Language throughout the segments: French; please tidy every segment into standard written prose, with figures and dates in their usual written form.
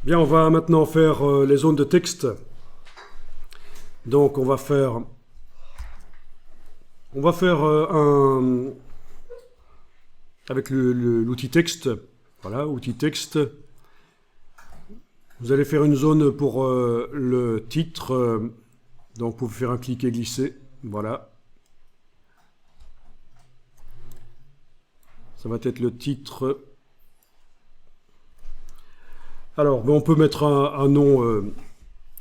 Bien, on va maintenant faire les zones de texte. Donc on va faire un avec l'outil texte. Voilà, outil texte. Vous allez faire une zone pour le titre. Donc vous pouvez faire un clic et glisser. Voilà. Ça va être le titre. Alors, on peut mettre un nom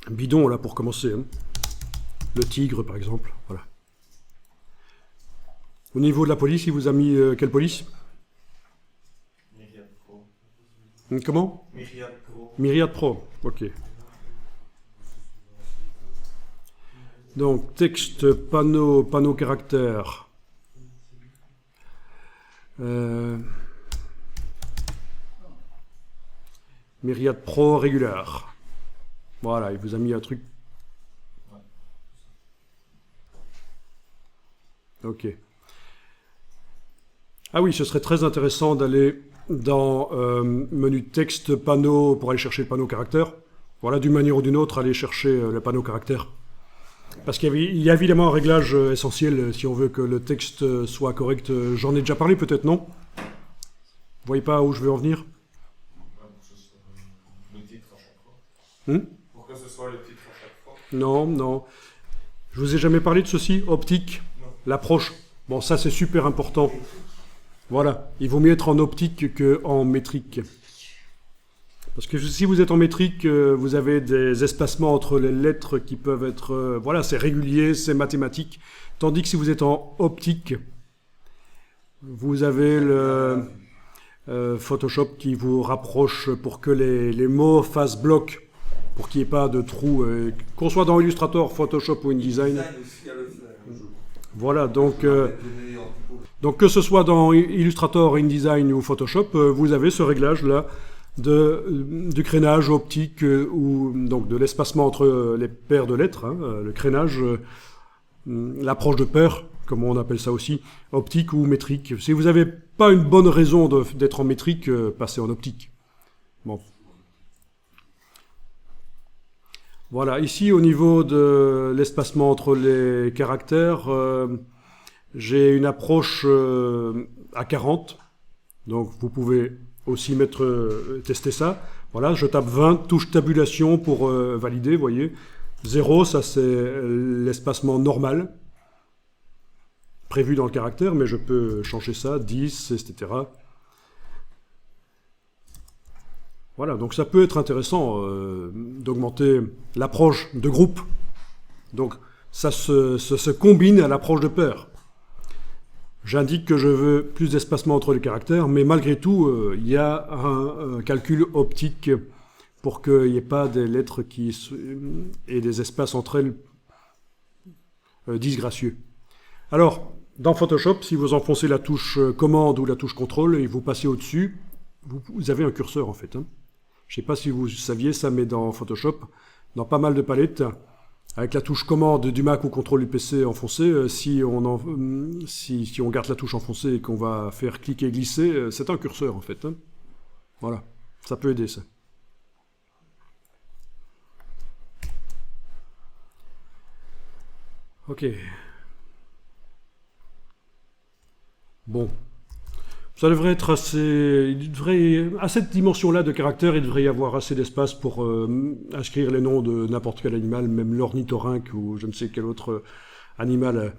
bidon là pour commencer. Hein. Le tigre, par exemple. Voilà. Au niveau de la police, il vous a mis quelle police? Myriad Pro. Comment? Myriad Pro. Myriad Pro, ok. Donc, texte, panneau caractère. Myriad Pro régulière. Voilà, il vous a mis un truc. Ok. Ah oui, ce serait très intéressant d'aller dans menu texte, panneau, pour aller chercher le panneau caractère. Voilà, d'une manière ou d'une autre, aller chercher le panneau caractère. Parce qu'il y a évidemment un réglage essentiel si on veut que le texte soit correct. J'en ai déjà parlé peut-être, non? Vous voyez pas où je veux en venir? Le titre à chaque fois. Pour que ce soit le titre à chaque fois. Non, non. Je vous ai jamais parlé de ceci, optique, l'approche. Bon, ça c'est super important. Voilà, il vaut mieux être en optique qu'en métrique. Parce que si vous êtes en métrique, vous avez des espacements entre les lettres qui peuvent être... voilà, c'est régulier, c'est mathématique. Tandis que si vous êtes en optique, vous avez le Photoshop qui vous rapproche pour que les mots fassent bloc, pour qu'il n'y ait pas de trous. Qu'on soit dans Illustrator, Photoshop ou InDesign. Voilà, donc que ce soit dans Illustrator, InDesign ou Photoshop, vous avez ce réglage-là du crénage optique ou donc de l'espacement entre les paires de lettres, hein, le crénage, l'approche de paire, comme on appelle ça aussi, optique ou métrique. Si vous n'avez pas une bonne raison d'être en métrique, passez en optique. Bon. Voilà, ici au niveau de l'espacement entre les caractères, j'ai une approche à 40, donc vous pouvez aussi tester ça. Voilà, je tape 20, touche tabulation pour valider, vous voyez. 0, ça c'est l'espacement normal, prévu dans le caractère, mais je peux changer ça, 10, etc. Voilà, donc ça peut être intéressant d'augmenter l'approche de groupe. Donc ça se combine à l'approche de paire. J'indique que je veux plus d'espacement entre les caractères, mais malgré tout, il y a un calcul optique pour qu'il n'y ait pas des lettres et des espaces entre elles disgracieux. Alors, dans Photoshop, si vous enfoncez la touche commande ou la touche contrôle et vous passez au-dessus, vous avez un curseur en fait. Hein. Je ne sais pas si vous saviez ça, mais dans Photoshop, dans pas mal de palettes, avec la touche commande du Mac ou contrôle du PC enfoncée, si on garde la touche enfoncée et qu'on va faire cliquer et glisser, c'est un curseur en fait. Hein. Voilà, ça peut aider ça. Ok. Bon. Ça devrait être à cette dimension-là de caractère, il devrait y avoir assez d'espace pour inscrire les noms de n'importe quel animal, même l'ornithorynque ou je ne sais quel autre animal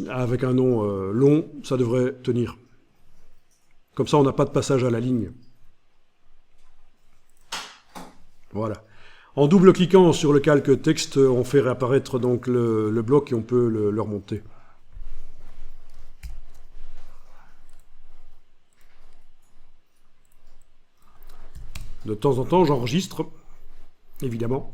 avec un nom long, ça devrait tenir. Comme ça, on n'a pas de passage à la ligne. Voilà. En double-cliquant sur le calque texte, on fait réapparaître donc le bloc et on peut le remonter. De temps en temps, j'enregistre, évidemment.